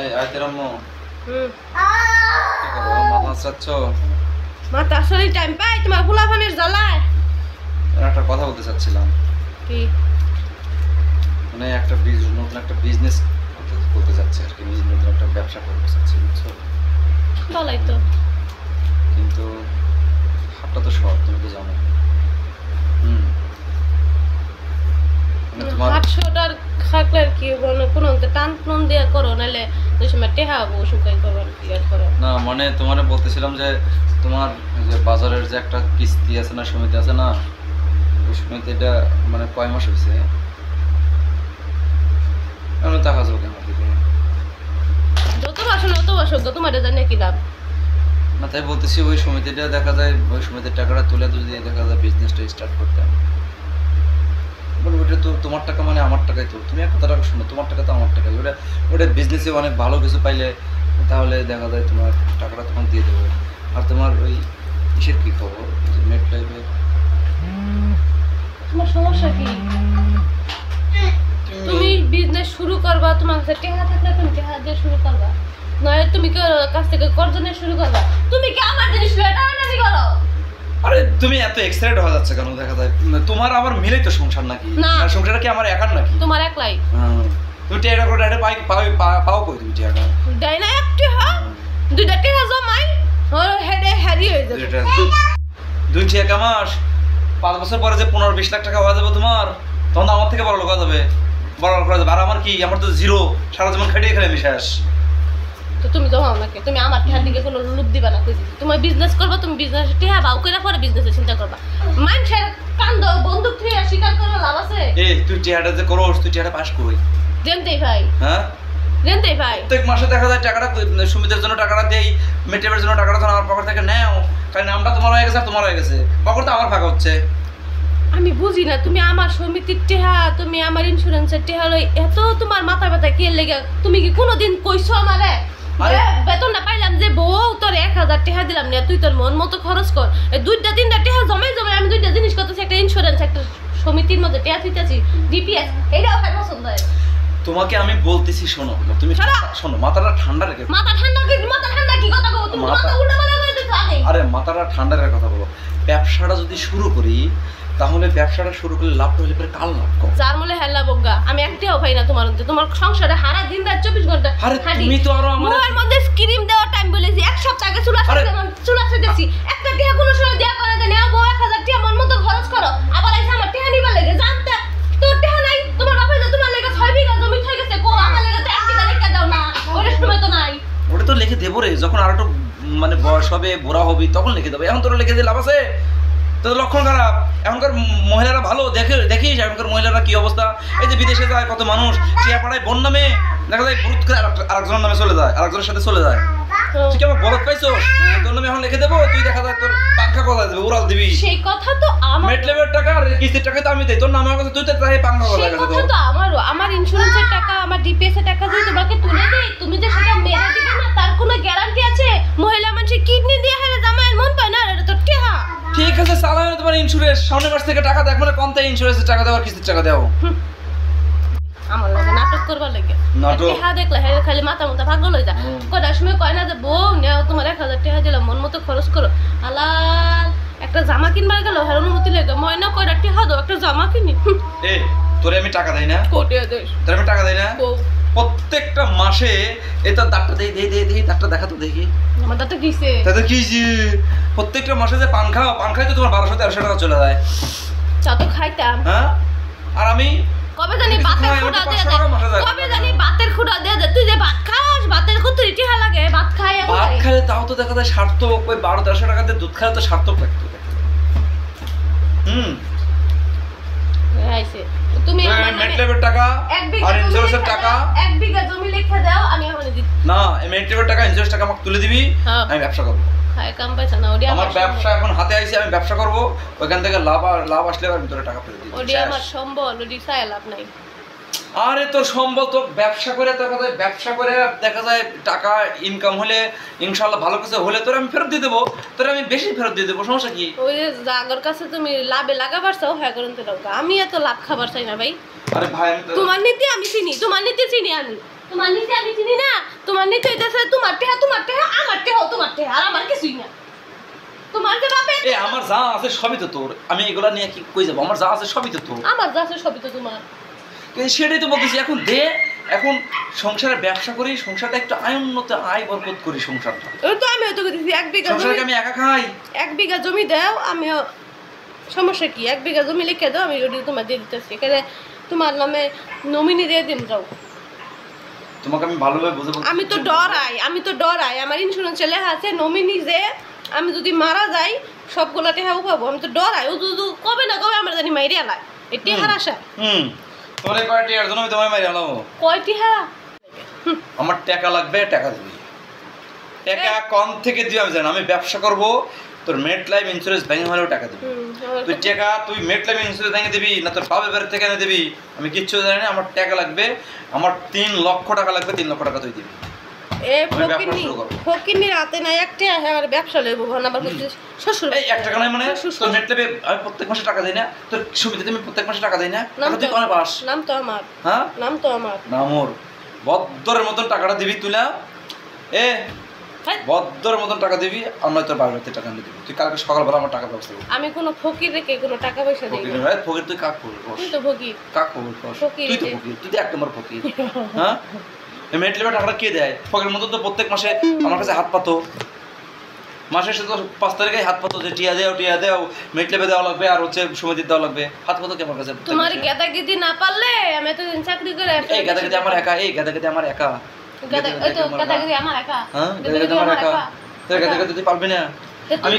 এই আইতের আম্মু কি করো মাথা চাচ্ছ মাথা আসলে টাইম পাই তোমার পোলাপানের জ্বালায় একটা কথা বলতে চাচ্ছিলাম কি মানে একটা নতুন একটা বিজনেস করতে যাচ্ছে আর কি নতুন একটা ব্যবসা করতে চাচ্ছি বুঝছো বলাই তো কিন্তু হাতটা তো শর্ট তুমি তো জানো তোমার 800টার খাকলার কি বলে কোন টান টান দিয়ে করো নালে ওই সময় টেহাবো শুকাই করো ক্লিয়ার করো না মানে তোমারে বলতেছিলাম যে তোমার যে বাজারের যে একটা কিস্তি আছে না সমিতি আছে না ওই সমিতিটা মানে কয় মাস হয়েছে আমি টাকা যাবো কেন দিকে যত বাসন অত বাসন তোমার জানে কি লাভ না তাই বলতেছি ওই সমিতিটা দেখা যায় ওই সমিতির টাকাটা তুলে যদি দেখা যায় বিজনেসটা স্টার্ট করতে বলে ওটা তো তোমার টাকা মানে আমার টাকাই তো তুমি এক কথা শোনো তোমার টাকা তো আমার টাকাই ওটা বিজনেসে অনেক ভালো কিছু পাইলে তাহলে দেখা যায় তোমার টাকাটা তখন দিয়ে দেবো আর তোমার ওই কিসের কী খবর নেট লাইফে তোমার সমস্যা কি তুমি বিজনেস শুরু করবা তোমার কাছে টাকা থাকলে তুমি টাকা দিয়ে শুরু করবা নয় তুমি কি কাছ থেকে কর্জ নিয়ে শুরু করবা তুমি কি আমার জিনিস লয়ে টানাটানি করো আরে তুমি এত এক্সাইটেড হয়ে যাচ্ছে কেন দেখা যায় তোমার আমার মিলেই তো সংসার নাকি না সংসারটা কি আমার একার নাকি তোমার একলাই তুমি টাকা করে পাও কই তুমি টাকা দেয় না একটি হ্যাঁ দুইটা টাকা জমাই ওর হেডে হ্যারি হয়ে যাবে দুই টাকা মাস 5 বছর পরে যে 15-20 লাখ টাকা হয়ে যাবে তোমার তখন আমার থেকে বড় লোক হয়ে যাবে বড় লোক হয়ে যাবে আর আমার কি আমার তো জিরো সারা জীবন খেটে খেলে আমি শেষ তো তুমি জমাও নাকি তুমি আমার টাকার দিকে কোনো লুপ দিবা না কইছি তোমার বিজনেস করবা তুমি বিজনেস টাকা বাউ কইরা পরে বিজনেসের চিন্তা করবা মানুষের কান্দ বন্দুক থেকে শিকার করে লাভ আছে এই তুই টাকাটা যে করোস তুই টাকাটা পাস কই দেনতেই ভাই হ্যাঁ দেনতেই ভাই প্রত্যেক মাসে দেখা যায় টাকাটা সুমিতের জন্য টাকাটা দেই মেটেবের জন্য টাকাটা আমার পকেট থেকে নেও কারণ নামটা তোমার হয়ে গেছে আর তোমার হয়ে গেছে পকেট তো আমার ফাঁকা হচ্ছে আমি বুঝি না তুমি আমার সমিতির টেহা তুমি আমার ইন্স্যুরেন্সের টেহা লই এত তোমার মাথা ব্যথা কে লেগে তুমি কি কোনোদিন কইছো আমারে বেতনটা পাইলাম যে বউ তোর 1000 টাকা দিলাম না তুই তোর মন মতো খরচ কর এই 2টা 3টা টাকা জমাই জমাই আমি 2টা জিনিস করতেছি একটা ইন্স্যুরেন্স একটা সমিতির মধ্যে টাকা দিতেছি ডিপিএস এইটাও ভাই পছন্দ হয় তোমাকে আমি বলতেছি শোনো তুমি শোনো মাথাটা ঠান্ডা রেখে মাথা ঠান্ডা কি কথা কও তুমি মাথা উল্টা পাল্টা করে দিছো আগে আরে মাথাটা ঠান্ডা রেখে কথা বলো ব্যবসাটা যদি শুরু করি তাহলে ব্যবসাটা শুরু করলে লাভ হলে পরে কাল লাভ কম যার মূলে হেলা বগা আমি একটাও পাই না তোমার সংসারে হারা দিন রাত 24 ঘন্টা আরে তুমি তো আরো আমার মধ্যে স্ক্রিম দেওয়ার টাইম বলেছি এক সপ্তাহ আগে চুলা ছেড়েছি একটা টাকা কোনো সময় দেয়া করে দেন নাও বউ 1000 টাকা মন মতো খরচ করো আবার আইসা আমার টাকা নিবা লাগে জানতে তোর টাকা নাই তোমার বাবা যে তোমার লাগা 6 বিঘা জমি হয়ে গেছে কো আমার লাগা তো 1 বিঘা লেখা দাও না ওরে সময় তো নাই ওটা তো লিখে দেব রে যখন আর একটু মানে বয়স হবে বুড়া হবি তখন লিখে দেব এখন তোরা লিখে দিলে লাভ আছে তো লক্ষণ খারাপ এখনকার মহিলারা ভালো দেখিস এখনকার মহিলারা কি অবস্থা এই যে বিদেশে যায় কত মানুষ টিয়াপাড়ায় বোন নামে দেখা যায় বুরুত করে আরেকজনের নামে চলে যায় আরেকজনের সাথে চলে যায় তুই কি আমার বরফ পাইছো তোর নামে এখন লিখে দেবো তুই দেখা যায় তোর পাঙ্খা কথা দেবে উড়াল দিবি সেই কথা তো আমার মেটলেবের টাকা আর কিস্তির টাকা তো আমি দেই তোর নামে কাছে তুই তো তাই পাঙ্খা কথা সেই কথা তো আমারও আমার ইন্স্যুরেন্সের টাকা আমার ডিপিএস এর টাকা যদি তোমাকে তুলে দেই তুমি যে সেটা মেরে দিবে না তার কোনো গ্যারান্টি আছে মহিলা মানুষের কিডনি দিয়ে হেলে জামাইয়ের মন পায় না এটা তো টেহা ঠিক আছে চালানো তোমার ইন্স্যুরেন্স সামনের মাস থেকে টাকা দেখো না কম তাই ইন্স্যুরেন্সের টাকা দাও আর কিস্তির টাকা দাও আমার লাগে নাটক করবার লাগে নাটক টেহা দেখলে হেলে খালি মাথা মাথা পাগল হয়ে যায় কয়টার সময় কয় না যে বউ নাও তোমার 1000 টাকা দিলাম মন মতো খরচ করো আলাল একটা জামা কিনবার গেল হের অনুমতি লাগে ময়না কয়টা টাকা দাও একটা জামা কিনি এই তোরে আমি টাকা দেই না কোটে দেই তোরে আমি টাকা দেই না প্রত্যেকটা মাসে এটা দাঁতটা দেই দাঁতটা দেখা তো দেখি আমার দাঁতটা কিছে তাতে কি প্রত্যেকটা মাসে যে পান খাই তো তোমার 1200-1300 টাকা চলে যায় চা তো খাইতাম হ্যাঁ আর আমি কবে জানি বাতের খুঁড়া দিয়ে দে কবে জানি বাতের খুঁড়া দিয়ে দে তুই যে ভাত খাস ভাতের কত রিটিহা লাগে ভাত খাই ভাত খেলে তাও তো দেখা যায় সার্থক ওই 1200-1300 টাকা দিয়ে দুধ খেলে তো সার্থক লাগতো আইছে তুমি মেটলেবের টাকা আর ইন্স্যুরেন্সের টাকা 1 বিঘা জমি লিখে দাও আমি এখনই দিই না এই মেটলেবের টাকা ইন্স্যুরেন্স টাকা আমাকে তুলে দিবি আমি ব্যবসা করব খায় কাম পয়সা না ওডি আমার ব্যবসা এখন হাতে আইছে আমি ব্যবসা করব ওখান থেকে লাভ আসলে আমি তোরে টাকা ফেরত দিই ওডি আমার সম্বল ওডি চাই লাভ নাই আরে তোর সম্বল তো ব্যবসা করে দেখা যায় টাকা ইনকাম হলে ইনশাআল্লাহ ভালো কিছু হলে তোর আমি ফেরত দিয়ে দেবো তোর আমি বেশি ফেরত দিয়ে দেবো সমস্যা কি ওই যে জাগর কাছে তুমি লাভে লাগাবার চাও হ্যাঁ করুন তো আমি এত লাভ খাবার চাই না ভাই আরে ভাই তোমার নীতি আমি চিনি তোমার নীতি চিনি আমি তোমার নিচে আমি চিনি না, তোমার নিচে হইতেছে তোমার টেহা, আমার টেহা, আর আমার কিছুই না। তোমার যে বাপে এ আমার যা আছে সবই তো তোর, আমি এগুলা নিয়ে কি কই যাবো? আমার যা আছে সবই তো তোর। আমার যা আছে সবই তো তোমার। কিন্তু সেটাই তো বলতেছি, এখন দে, এখন সংসারে ব্যবসা করি, সংসারটা একটু উন্নত আয় বরকত করি সংসারটা। ওই তো আমি তো দিছি 1 বিঘা জমি, সংসারকে আমি একা খাই। 1 বিঘা জমি দাও, আমিও সমস্যা কি 1 বিঘা জমি লিখে দাও, আমি ওটি তোমার দিয়ে দিতেছি। এখানে তোমার নামে নমিনি দিয়ে দিন যাও। তোমাকে আমি ভালোভাবে বুঝাবো। আমি তো ডরাই, আমার ইন্স্যুরেন্সে লেখা আছে নমিনি যে আমি যদি মারা যাই সবগুলা টেহা পাবো। আমি তো ডরাই, ও কবে না কবে আমার জানি মাইরিয়া লাই, এই টেহার আশা। তোমার কয়টি এর জন্য আমি তোমায় মারি আলো। কয় টেহা? আমার টাকা লাগবে, টাকা দিবি। টাকা কম থেকে দিও আমি জানি, আমি ব্যবসা করব, তোর মেট লাইফ ইন্স্যুরেন্স ভেঙে হলেও টাকা দিবি। তুই টাকা, তুই মেট লাইফ ইন্স্যুরেন্স ভেঙে দিবি না তোর বাপের বাড়ি থেকে এনে দিবি, আমি কিচ্ছু জানি না। আমার টাকা লাগবে, আমার 3 লক্ষ টাকা লাগবে, 3 লক্ষ টাকা তুই দিবি। এ ফকিনি রাতে না একটা আর ব্যবসা লইব ভান আবার শ্বশুর। এই 1 টাকা নাই মানে তোর মেট লাইফে আমি প্রত্যেক মাসে টাকা দেই না, তোর সুবিধাতে আমি প্রত্যেক মাসে টাকা দেই না, টাকা তুই কোনে পাস? নাম তো আমার, হ্যাঁ নাম তো আমার। নামর বদ্দরের মতন টাকাটা দিবি তুলা, এ বদ্দরের মতন টাকা দিবি, আমরা তোর বাড়িতে টাকা নিয়ে দিবি। তুই কালকে সকালবেলা আমার টাকা ব্যবস্থা করবি। আমি কোনো ফকির রেখে কোনো টাকা পয়সা দেই ফকির না। নয়, ফকির তুই কাক করবি? তুই তো ফকির। কাক করবি? ফকির তুই তো ফকির, তুই তো এক নম্বর ফকির। হ্যাঁ এই মেট লাইফে টাকাটা কে দেয়? ফকির মতন তো প্রত্যেক মাসে আমার কাছে হাত পাতো, মাসের শেষে তো 5 তারিখে হাত পাতো যে টিয়া দেও মেট লাইফে দেওয়া লাগবে, আর হচ্ছে সমিতি দেওয়া লাগবে, হাত পাতো কি আমার কাছে? তোমার গেদাগেদি না পারলে আমি এতদিন চাকরি করে এই গাদাগাদি আমার একা, এই গাদাগাদি আমার একা। ওই তো গেদাগেদি আমার একা। হ্যাঁ গাদাগাদি আমার একা, তুই গাদাগাদি তুই পারবি না। আমি